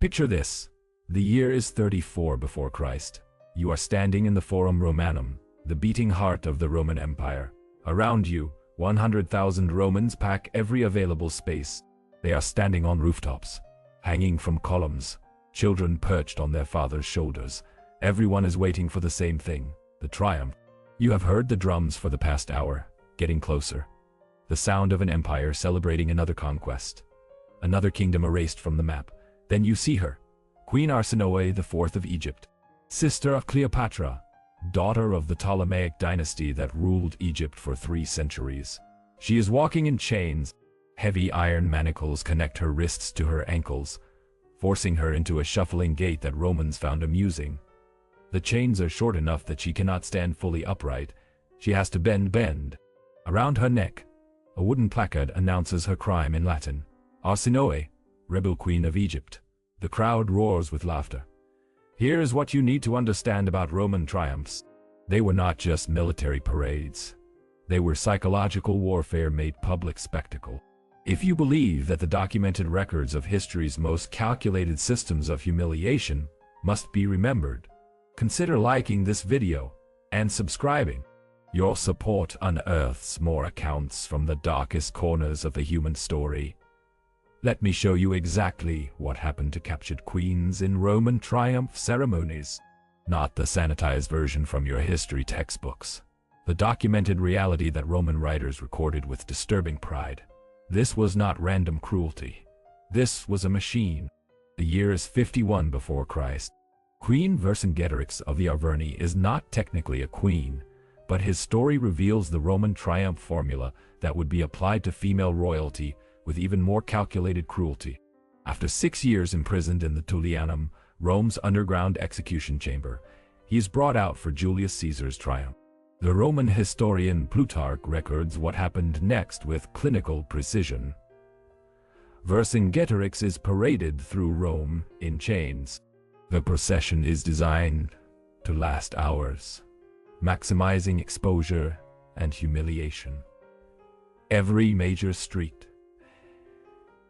Picture this. The year is 34 before Christ. You are standing in the Forum Romanum, the beating heart of the Roman Empire. Around you, 100,000 Romans pack every available space. They are standing on rooftops, hanging from columns, children perched on their fathers' shoulders. Everyone is waiting for the same thing, the triumph. You have heard the drums for the past hour, getting closer. The sound of an empire celebrating another conquest. Another kingdom erased from the map. Then you see her, Queen Arsinoe IV of Egypt, sister of Cleopatra, daughter of the Ptolemaic dynasty that ruled Egypt for 3 centuries. She is walking in chains. Heavy iron manacles connect her wrists to her ankles, forcing her into a shuffling gait that Romans found amusing. The chains are short enough that she cannot stand fully upright. She has to bend. Around her neck, a wooden placard announces her crime in Latin. Arsinoe, rebel queen of Egypt. The crowd roars with laughter. Here is what you need to understand about Roman triumphs. They were not just military parades. They were psychological warfare made public spectacle. If you believe that the documented records of history's most calculated systems of humiliation must be remembered, consider liking this video and subscribing. Your support unearths more accounts from the darkest corners of the human story. Let me show you exactly what happened to captured queens in Roman triumph ceremonies. Not the sanitized version from your history textbooks. The documented reality that Roman writers recorded with disturbing pride. This was not random cruelty. This was a machine. The year is 51 before Christ. Queen Vercingetorix of the Arverni is not technically a queen, but his story reveals the Roman triumph formula that would be applied to female royalty with even more calculated cruelty. After 6 years imprisoned in the Tullianum, Rome's underground execution chamber, he is brought out for Julius Caesar's triumph. The Roman historian Plutarch records what happened next with clinical precision. Vercingetorix is paraded through Rome in chains. The procession is designed to last hours, maximizing exposure and humiliation. Every major street,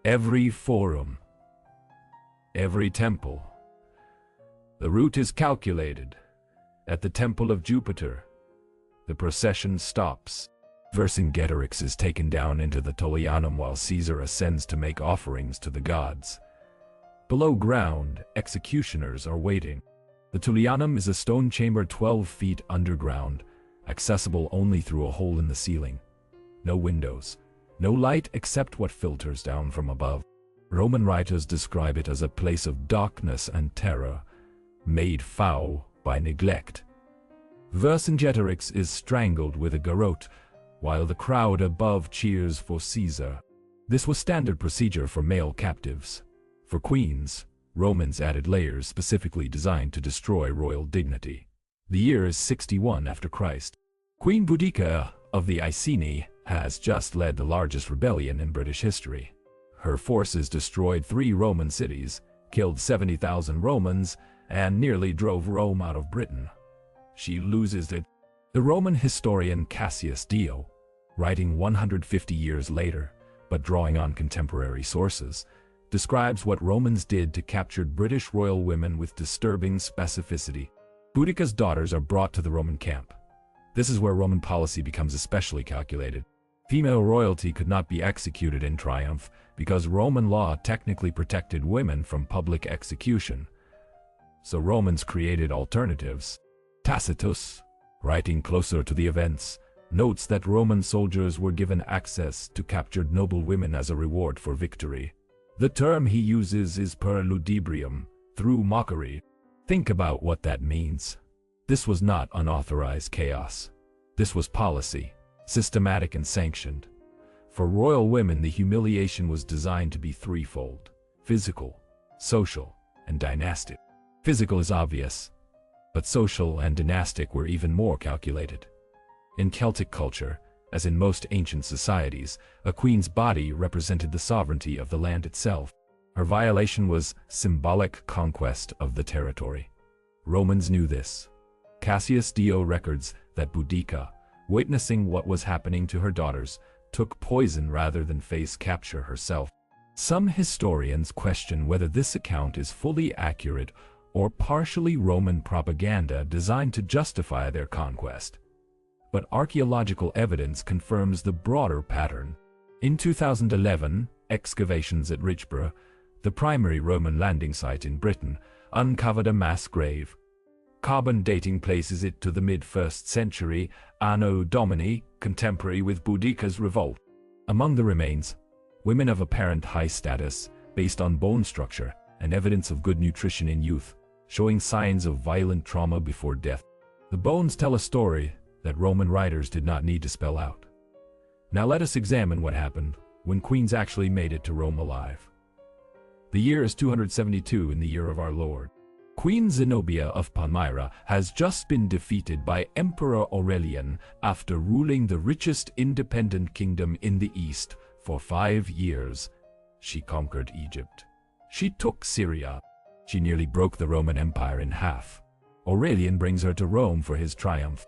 every forum, every temple. The route is calculated. At the Temple of Jupiter, the procession stops. Vercingetorix is taken down into the Tullianum while Caesar ascends to make offerings to the gods. Below ground, executioners are waiting. The Tullianum is a stone chamber 12 feet underground, accessible only through a hole in the ceiling. No windows. No light except what filters down from above. Roman writers describe it as a place of darkness and terror, made foul by neglect. Vercingetorix is strangled with a garrote, while the crowd above cheers for Caesar. This was standard procedure for male captives. For queens, Romans added layers specifically designed to destroy royal dignity. The year is 61 after Christ. Queen Boudica of the Iceni has just led the largest rebellion in British history. Her forces destroyed 3 Roman cities, killed 70,000 Romans, and nearly drove Rome out of Britain. She loses it. The Roman historian Cassius Dio, writing 150 years later, but drawing on contemporary sources, describes what Romans did to captured British royal women with disturbing specificity. Boudica's daughters are brought to the Roman camp. This is where Roman policy becomes especially calculated. Female royalty could not be executed in triumph because Roman law technically protected women from public execution. So Romans created alternatives. Tacitus, writing closer to the events, notes that Roman soldiers were given access to captured noble women as a reward for victory. The term he uses is per ludibrium, through mockery. Think about what that means. This was not unauthorized chaos. This was policy, systematic and sanctioned. For royal women, the humiliation was designed to be threefold: physical, social, and dynastic. Physical is obvious, but social and dynastic were even more calculated. In Celtic culture, as in most ancient societies, a queen's body represented the sovereignty of the land itself. Her violation was symbolic conquest of the territory. Romans knew this. Cassius Dio records that Boudica, witnessing what was happening to her daughters, took poison rather than face capture herself. Some historians question whether this account is fully accurate or partially Roman propaganda designed to justify their conquest. But archaeological evidence confirms the broader pattern. In 2011, excavations at Richborough, the primary Roman landing site in Britain, uncovered a mass grave. Carbon dating places it to the mid-1st century, Anno Domini, contemporary with Boudicca's revolt. Among the remains, women of apparent high status, based on bone structure and evidence of good nutrition in youth, showing signs of violent trauma before death. The bones tell a story that Roman writers did not need to spell out. Now let us examine what happened when queens actually made it to Rome alive. The year is 272 in the year of our Lord. Queen Zenobia of Palmyra has just been defeated by Emperor Aurelian after ruling the richest independent kingdom in the East for 5 years. She conquered Egypt. She took Syria. She nearly broke the Roman Empire in half. Aurelian brings her to Rome for his triumph.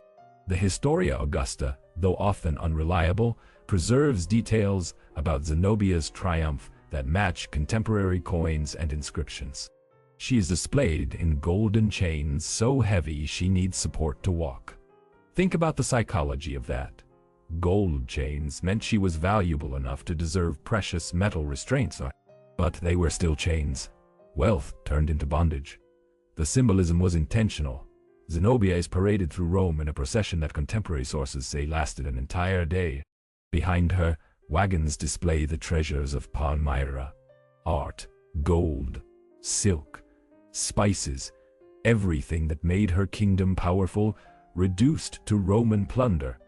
The Historia Augusta, though often unreliable, preserves details about Zenobia's triumph that match contemporary coins and inscriptions. She is displayed in golden chains so heavy she needs support to walk. Think about the psychology of that. Gold chains meant she was valuable enough to deserve precious metal restraints, but they were still chains. Wealth turned into bondage. The symbolism was intentional. Zenobia is paraded through Rome in a procession that contemporary sources say lasted an entire day. Behind her, wagons display the treasures of Palmyra: art, gold, silk, spices, everything that made her kingdom powerful, reduced to Roman plunder.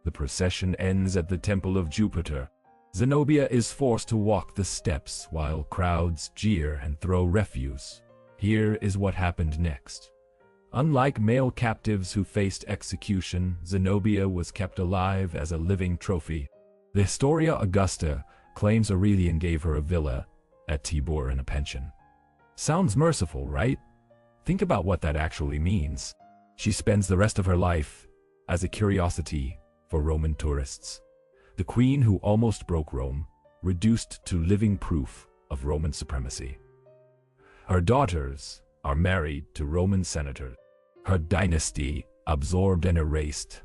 The procession ends at the Temple of Jupiter. Zenobia is forced to walk the steps while crowds jeer and throw refuse. Here is what happened next. Unlike male captives who faced execution, Zenobia was kept alive as a living trophy. The Historia Augusta claims Aurelian gave her a villa at Tibur and a pension. Sounds merciful, right? Think about what that actually means. She spends the rest of her life as a curiosity for Roman tourists. The queen who almost broke Rome, reduced to living proof of Roman supremacy. Her daughters are married to Roman senators. Her dynasty absorbed and erased.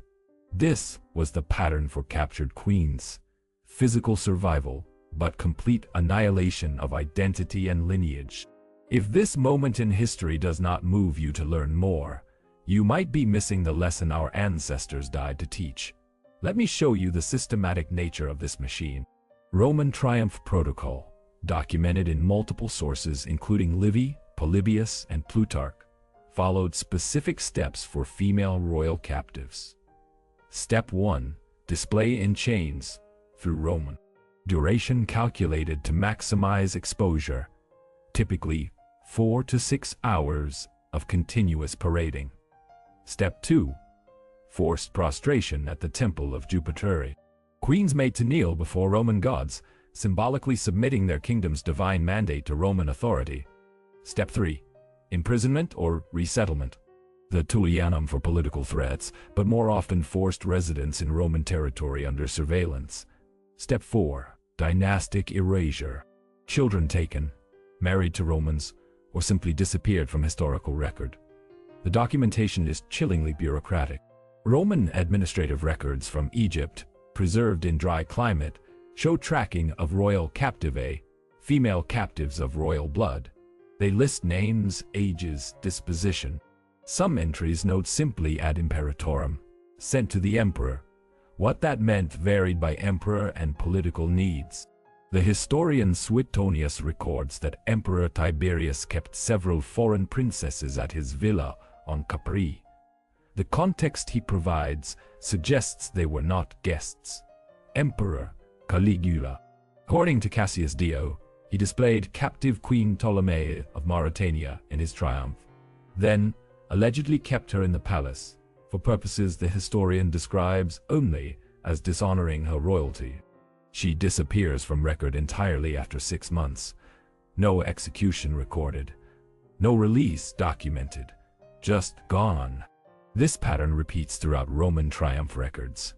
This was the pattern for captured queens. Physical survival, but complete annihilation of identity and lineage. If this moment in history does not move you to learn more, you might be missing the lesson our ancestors died to teach. Let me show you the systematic nature of this machine. Roman Triumph Protocol, documented in multiple sources including Livy, Polybius, and Plutarch, followed specific steps for female royal captives. Step 1. Display in chains through Roman. Duration calculated to maximize exposure, typically 4 to 6 hours of continuous parading. Step 2. Forced prostration at the Temple of Jupiter. Queens made to kneel before Roman gods, symbolically submitting their kingdom's divine mandate to Roman authority. Step 3. Imprisonment or resettlement. The Tullianum for political threats, but more often forced residence in Roman territory under surveillance. Step 4. Dynastic erasure. Children taken, married to Romans, or simply disappeared from historical record. The documentation is chillingly bureaucratic. Roman administrative records from Egypt, preserved in dry climate, show tracking of royal captivae, female captives of royal blood. They list names, ages, disposition. Some entries note simply ad imperatorum, sent to the emperor. What that meant varied by emperor and political needs. The historian Suetonius records that Emperor Tiberius kept several foreign princesses at his villa on Capri. The context he provides suggests they were not guests. Emperor Caligula. According to Cassius Dio, he displayed captive Queen Ptolemy of Mauritania in his triumph, then allegedly kept her in the palace, for purposes the historian describes only as dishonoring her royalty. She disappears from record entirely after 6 months. No execution recorded. No release documented. Just gone. This pattern repeats throughout Roman triumph records.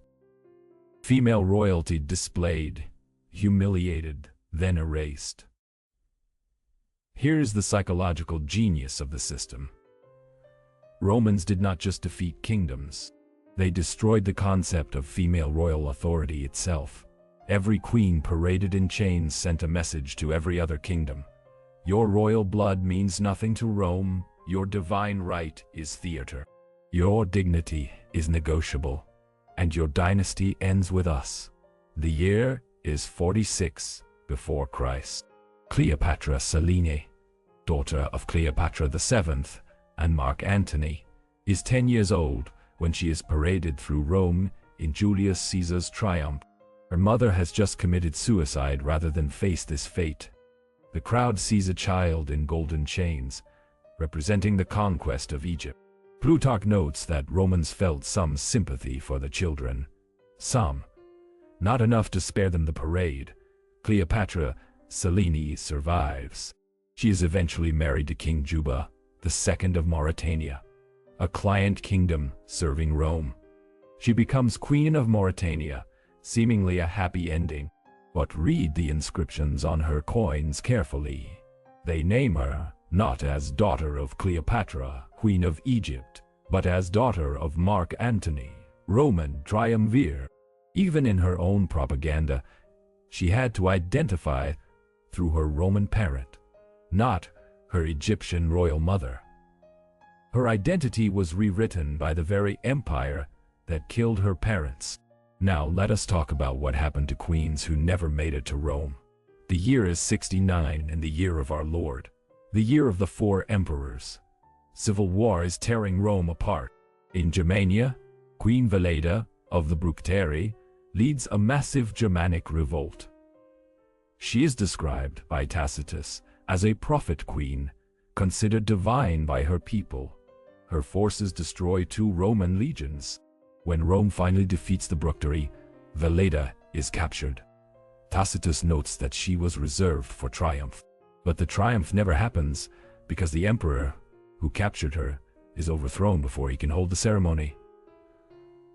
Female royalty displayed, humiliated, then erased. Here's the psychological genius of the system. Romans did not just defeat kingdoms. They destroyed the concept of female royal authority itself. Every queen paraded in chains sent a message to every other kingdom. Your royal blood means nothing to Rome. Your divine right is theater. Your dignity is negotiable. And your dynasty ends with us. The year is 46 before Christ. Cleopatra Selene, daughter of Cleopatra VII and Mark Antony, is 10 years old when she is paraded through Rome in Julius Caesar's triumph. Her mother has just committed suicide rather than face this fate. The crowd sees a child in golden chains, representing the conquest of Egypt. Plutarch notes that Romans felt some sympathy for the children. Some. Not enough to spare them the parade. Cleopatra Selene survives. She is eventually married to King Juba II of Mauritania, a client kingdom serving Rome. She becomes Queen of Mauritania, seemingly a happy ending. But read the inscriptions on her coins carefully. They name her not as daughter of Cleopatra, Queen of Egypt, but as daughter of Mark Antony, Roman triumvir. Even in her own propaganda, she had to identify through her Roman parent, not her Egyptian royal mother. Her identity was rewritten by the very empire that killed her parents. Now let us talk about what happened to queens who never made it to Rome. The year is 69 in the year of our Lord, the year of the 4 emperors. Civil war is tearing Rome apart. In Germania, Queen Veleda of the Bructeri leads a massive Germanic revolt. She is described by Tacitus as a prophet queen, considered divine by her people. Her forces destroy 2 Roman legions. When Rome finally defeats the Bructeri, Veleda is captured. Tacitus notes that she was reserved for triumph. But the triumph never happens because the emperor who captured her is overthrown before he can hold the ceremony.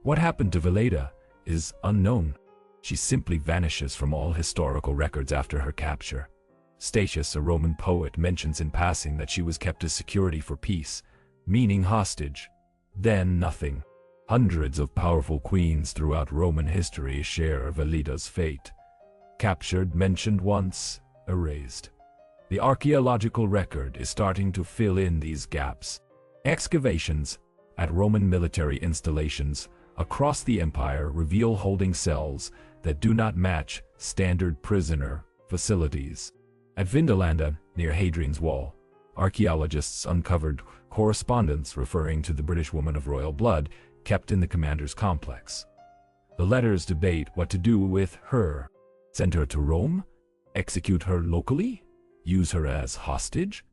What happened to Veleda is unknown. She simply vanishes from all historical records after her capture. Statius, a Roman poet, mentions in passing that she was kept as security for peace, meaning hostage. Then nothing. Hundreds of powerful queens throughout Roman history share Veleda's fate. Captured, mentioned once, erased. The archaeological record is starting to fill in these gaps. Excavations at Roman military installations across the empire reveal holding cells that do not match standard prisoner facilities. At Vindolanda, near Hadrian's Wall, archaeologists uncovered correspondence referring to the British woman of royal blood kept in the commander's complex. The letters debate what to do with her. Send her to Rome? Execute her locally? Use her as hostage?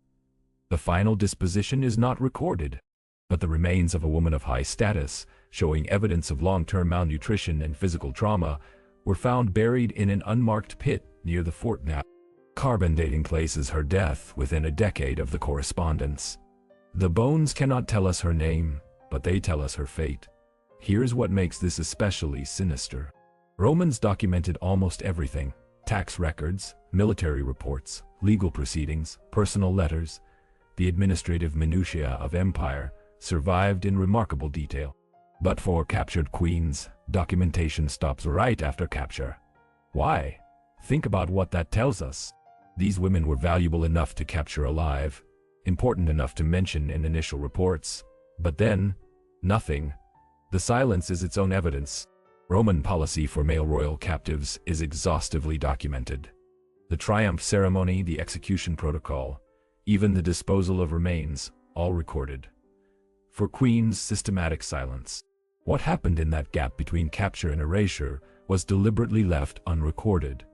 The final disposition is not recorded, but the remains of a woman of high status, showing evidence of long-term malnutrition and physical trauma, were found buried in an unmarked pit near the fort now. Carbon dating places her death within a decade of the correspondence. The bones cannot tell us her name, but they tell us her fate. Here's what makes this especially sinister. Romans documented almost everything: tax records, military reports, legal proceedings, personal letters. The administrative minutiae of empire survived in remarkable detail. But for captured queens, documentation stops right after capture. Why? Think about what that tells us. These women were valuable enough to capture alive, important enough to mention in initial reports. But then, nothing. The silence is its own evidence. Roman policy for male royal captives is exhaustively documented. The triumph ceremony, the execution protocol, even the disposal of remains, all recorded. For queens, systematic silence. What happened in that gap between capture and erasure was deliberately left unrecorded.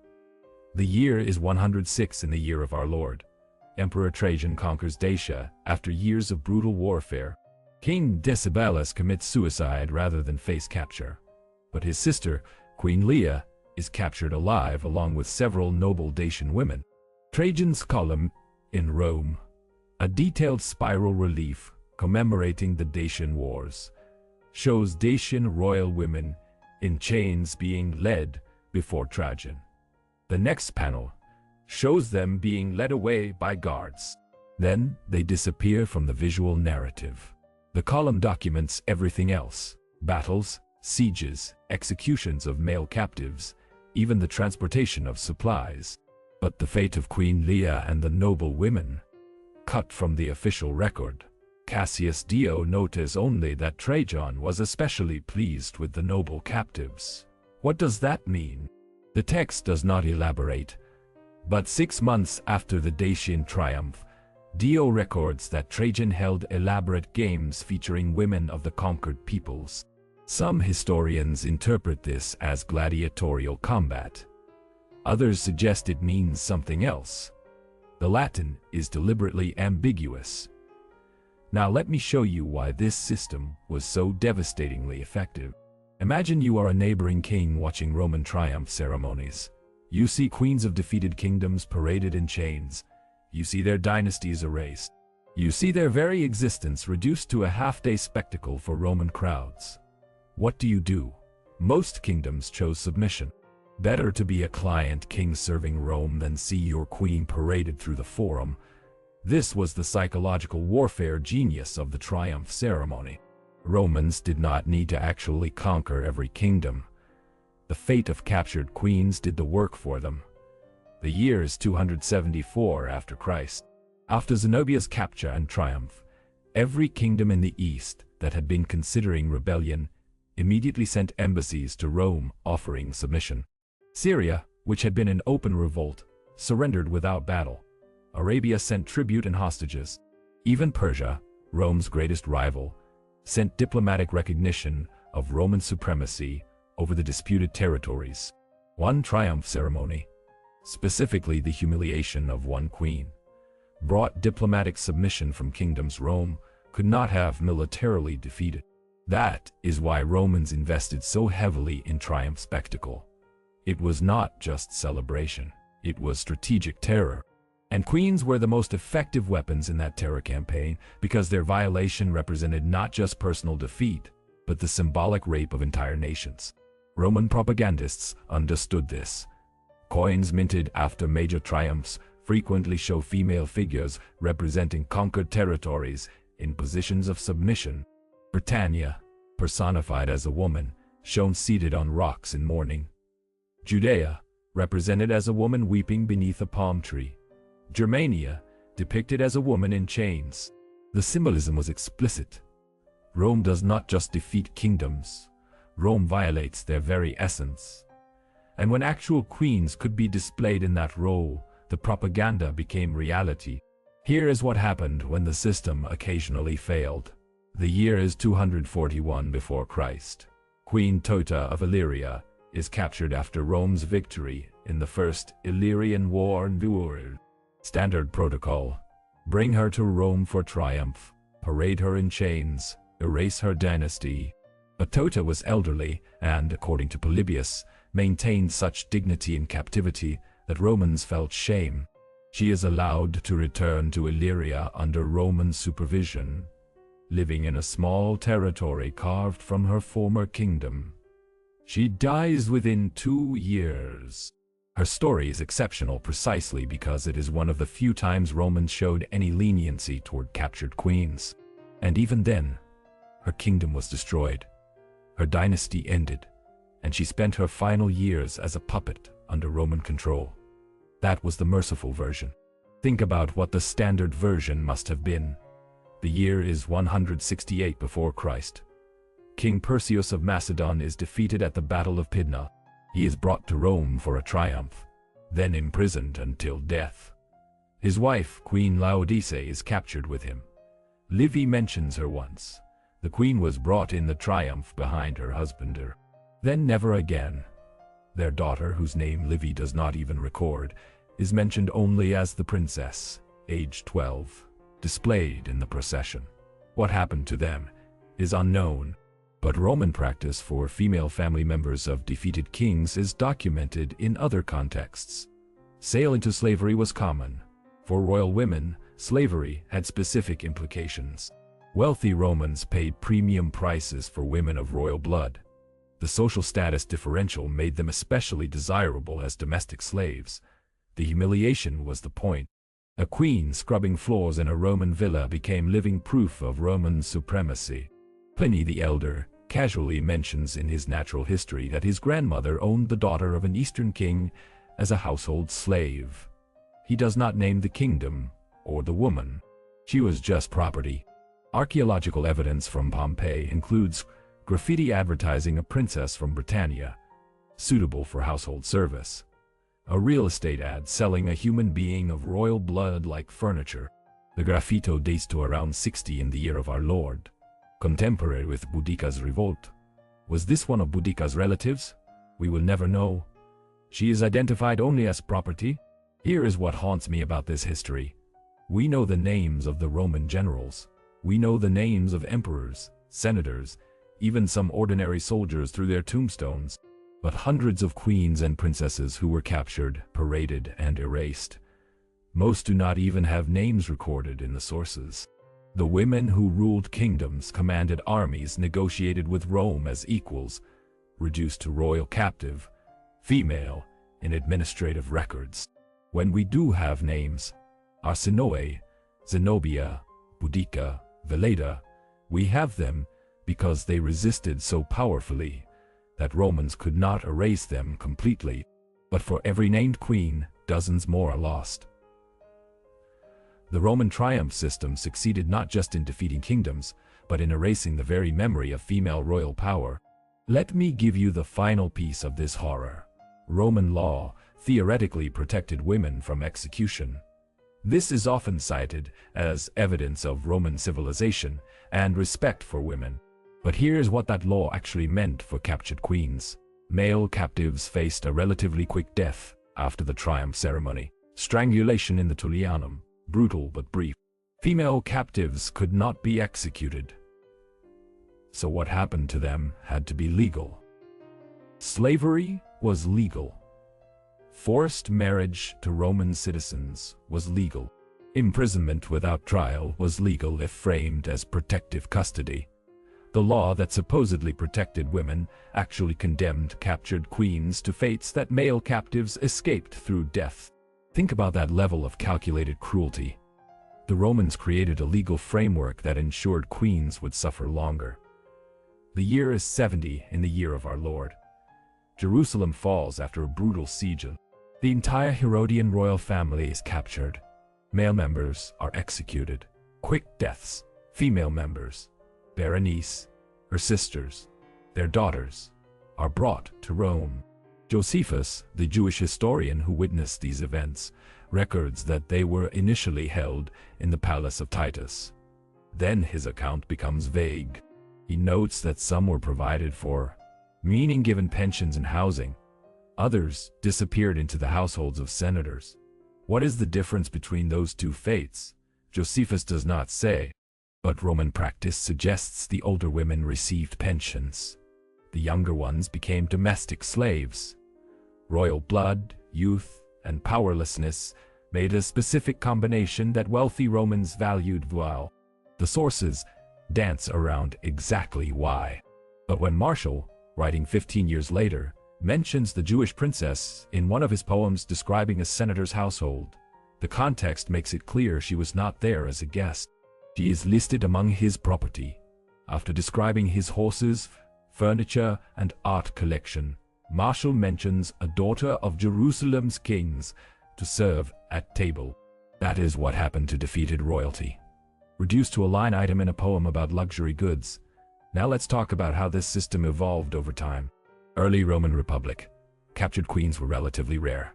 The year is 106 in the year of our Lord. Emperor Trajan conquers Dacia after years of brutal warfare. King Decebalus commits suicide rather than face capture. But his sister, Queen Leia, is captured alive along with several noble Dacian women. Trajan's Column in Rome, a detailed spiral relief commemorating the Dacian Wars, shows Dacian royal women in chains being led before Trajan. The next panel shows them being led away by guards. Then they disappear from the visual narrative. The column documents everything else: battles, sieges, executions of male captives, even the transportation of supplies. But the fate of Queen Leia and the noble women, cut from the official record. Cassius Dio notes only that Trajan was especially pleased with the noble captives. What does that mean? The text does not elaborate, but 6 months after the Dacian triumph, Dio records that Trajan held elaborate games featuring women of the conquered peoples. Some historians interpret this as gladiatorial combat. Others suggest it means something else. The Latin is deliberately ambiguous. Now let me show you why this system was so devastatingly effective. Imagine you are a neighboring king watching Roman triumph ceremonies. You see queens of defeated kingdoms paraded in chains. You see their dynasties erased. You see their very existence reduced to a half-day spectacle for Roman crowds. What do? Most kingdoms chose submission. Better to be a client king serving Rome than see your queen paraded through the forum. This was the psychological warfare genius of the triumph ceremony. Romans did not need to actually conquer every kingdom. The fate of captured queens did the work for them. The year is 274 after Christ. After Zenobia's capture and triumph, every kingdom in the east that had been considering rebellion immediately sent embassies to Rome offering submission. Syria, which had been in open revolt, surrendered without battle. Arabia sent tribute and hostages. Even Persia, Rome's greatest rival, sent diplomatic recognition of Roman supremacy over the disputed territories. One triumph ceremony, specifically the humiliation of one queen, brought diplomatic submission from kingdoms Rome could not have militarily defeated. That is why Romans invested so heavily in triumph spectacle. It was not just celebration, it was strategic terror. And queens were the most effective weapons in that terror campaign because their violation represented not just personal defeat, but the symbolic rape of entire nations. Roman propagandists understood this. Coins minted after major triumphs frequently show female figures representing conquered territories in positions of submission. Britannia, personified as a woman, shown seated on rocks in mourning. Judea, represented as a woman weeping beneath a palm tree. Germania, depicted as a woman in chains. The symbolism was explicit. Rome does not just defeat kingdoms. Rome violates their very essence. And when actual queens could be displayed in that role, the propaganda became reality. Here is what happened when the system occasionally failed. The year is 241 before Christ. Queen Tota of Illyria is captured after Rome's victory in the First Illyrian War. Standard protocol: bring her to Rome for triumph, parade her in chains, erase her dynasty. But Tota was elderly and, according to Polybius, maintained such dignity in captivity that Romans felt shame. She is allowed to return to Illyria under Roman supervision, living in a small territory carved from her former kingdom. She dies within 2 years. Her story is exceptional precisely because it is one of the few times Romans showed any leniency toward captured queens. And even then, her kingdom was destroyed. Her dynasty ended, and she spent her final years as a puppet under Roman control. That was the merciful version. Think about what the standard version must have been. The year is 168 before Christ. King Perseus of Macedon is defeated at the Battle of Pydna. He is brought to Rome for a triumph, then imprisoned until death. His wife, Queen Laodice, is captured with him. Livy mentions her once. The queen was brought in the triumph behind her husbander. Then never again. Their daughter, whose name Livy does not even record, is mentioned only as the princess, aged 12, displayed in the procession. What happened to them is unknown, but Roman practice for female family members of defeated kings is documented in other contexts. Sale into slavery was common. For royal women, slavery had specific implications. Wealthy Romans paid premium prices for women of royal blood. The social status differential made them especially desirable as domestic slaves. The humiliation was the point. A queen scrubbing floors in a Roman villa became living proof of Roman supremacy. Pliny the Elder casually mentions in his natural history that his grandmother owned the daughter of an Eastern king as a household slave. He does not name the kingdom or the woman. She was just property. Archaeological evidence from Pompeii includes graffiti advertising a princess from Britannia, suitable for household service. A real estate ad selling a human being of royal blood like furniture. The graffito dates to around 60 in the year of our Lord, contemporary with Boudica's revolt. Was this one of Boudica's relatives? We will never know. She is identified only as property. Here is what haunts me about this history. We know the names of the Roman generals. We know the names of emperors, senators, even some ordinary soldiers through their tombstones. But hundreds of queens and princesses who were captured, paraded, and erased. Most do not even have names recorded in the sources. The women who ruled kingdoms, commanded armies, negotiated with Rome as equals, reduced to royal captive, female, in administrative records. When we do have names, Arsinoe, Zenobia, Boudica, Veleda, we have them because they resisted so powerfully that Romans could not erase them completely, but for every named queen, dozens more are lost. The Roman triumph system succeeded not just in defeating kingdoms, but in erasing the very memory of female royal power. Let me give you the final piece of this horror. Roman law theoretically protected women from execution. This is often cited as evidence of Roman civilization and respect for women. But here's what that law actually meant for captured queens. Male captives faced a relatively quick death after the triumph ceremony. Strangulation in the Tullianum, brutal but brief. Female captives could not be executed. So what happened to them had to be legal. Slavery was legal. Forced marriage to Roman citizens was legal. Imprisonment without trial was legal if framed as protective custody. The law that supposedly protected women actually condemned captured queens to fates that male captives escaped through death. Think about that level of calculated cruelty. The Romans created a legal framework that ensured queens would suffer longer. The year is 70 in the year of our Lord. Jerusalem falls after a brutal siege. The entire Herodian royal family is captured. Male members are executed. Quick deaths. Female members, Berenice, her sisters, their daughters, are brought to Rome. Josephus, the Jewish historian who witnessed these events, records that they were initially held in the palace of Titus. Then his account becomes vague. He notes that some were provided for, meaning given pensions and housing. Others disappeared into the households of senators. What is the difference between those two fates? Josephus does not say, but Roman practice suggests the older women received pensions. The younger ones became domestic slaves. Royal blood, youth, and powerlessness made a specific combination that wealthy Romans valued well. The sources dance around exactly why. But when Martial, writing 15 years later, mentions the Jewish princess in one of his poems describing a senator's household, the context makes it clear she was not there as a guest. She is listed among his property. After describing his horses, furniture, and art collection, Martial mentions a daughter of Jerusalem's kings to serve at table. That is what happened to defeated royalty. Reduced to a line item in a poem about luxury goods. Now let's talk about how this system evolved over time. Early Roman Republic. Captured queens were relatively rare.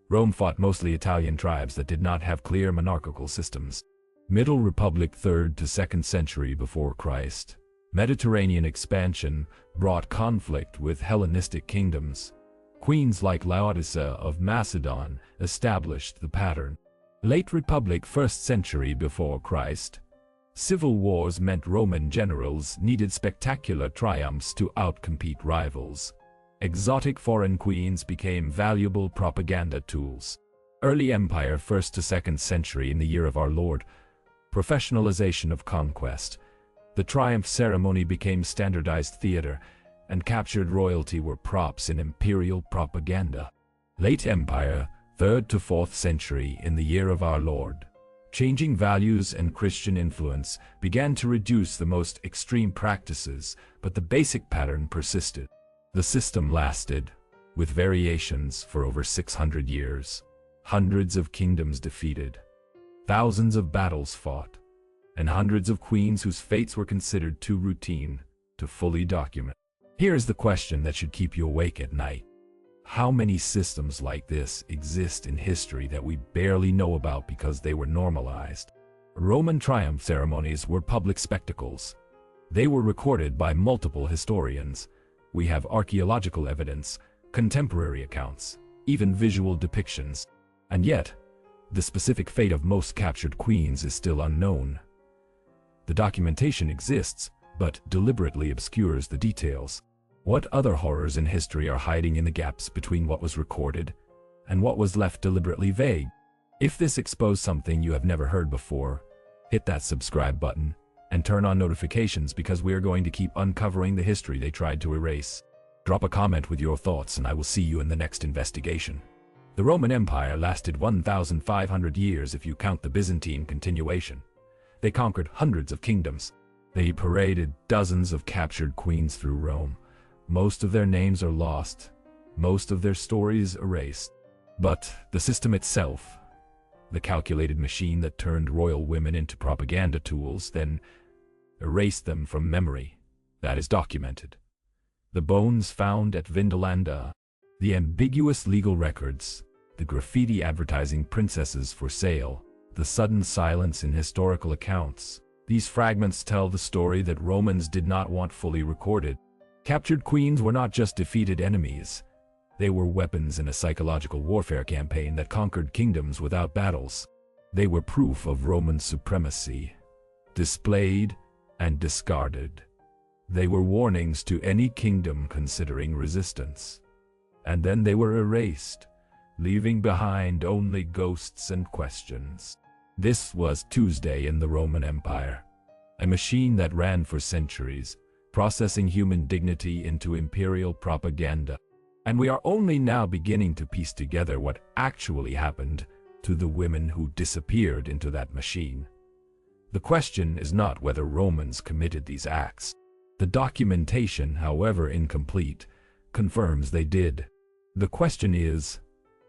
Rome fought mostly Italian tribes that did not have clear monarchical systems. Middle Republic 3rd to 2nd century before Christ. Mediterranean expansion brought conflict with Hellenistic kingdoms. Queens like Laodicea of Macedon established the pattern. Late Republic 1st century before Christ. Civil wars meant Roman generals needed spectacular triumphs to outcompete rivals. Exotic foreign queens became valuable propaganda tools. Early Empire 1st to 2nd century in the year of our Lord. Professionalization of conquest. The triumph ceremony became standardized theater, and captured royalty were props in imperial propaganda. Late Empire 3rd to 4th century in the year of our Lord. Changing values and Christian influence began to reduce the most extreme practices, but the basic pattern persisted. The system lasted, with variations, for over 600 years. Hundreds of kingdoms defeated, thousands of battles fought, and hundreds of queens whose fates were considered too routine to fully document. Here is the question that should keep you awake at night. How many systems like this exist in history that we barely know about because they were normalized? Roman triumph ceremonies were public spectacles. They were recorded by multiple historians. We have archaeological evidence, contemporary accounts, even visual depictions. And yet, the specific fate of most captured queens is still unknown. The documentation exists, but deliberately obscures the details. What other horrors in history are hiding in the gaps between what was recorded and what was left deliberately vague? If this exposed something you have never heard before, hit that subscribe button and turn on notifications, because we are going to keep uncovering the history they tried to erase. Drop a comment with your thoughts and I will see you in the next investigation. The Roman Empire lasted 1,500 years if you count the Byzantine continuation. They conquered hundreds of kingdoms. They paraded dozens of captured queens through Rome. Most of their names are lost, most of their stories erased. But the system itself, the calculated machine that turned royal women into propaganda tools, then erased them from memory, that is documented. The bones found at Vindolanda, the ambiguous legal records, the graffiti advertising princesses for sale, the sudden silence in historical accounts. These fragments tell the story that Romans did not want fully recorded. Captured queens were not just defeated enemies. They were weapons in a psychological warfare campaign that conquered kingdoms without battles. They were proof of Roman supremacy, displayed and discarded. They were warnings to any kingdom considering resistance. And then they were erased, leaving behind only ghosts and questions. This was Tuesday in the Roman Empire, a machine that ran for centuries, processing human dignity into imperial propaganda. And we are only now beginning to piece together what actually happened to the women who disappeared into that machine. The question is not whether Romans committed these acts. The documentation, however incomplete, confirms they did. The question is,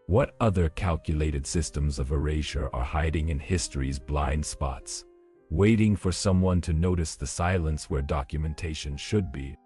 what other calculated systems of erasure are hiding in history's blind spots, waiting for someone to notice the silence where documentation should be?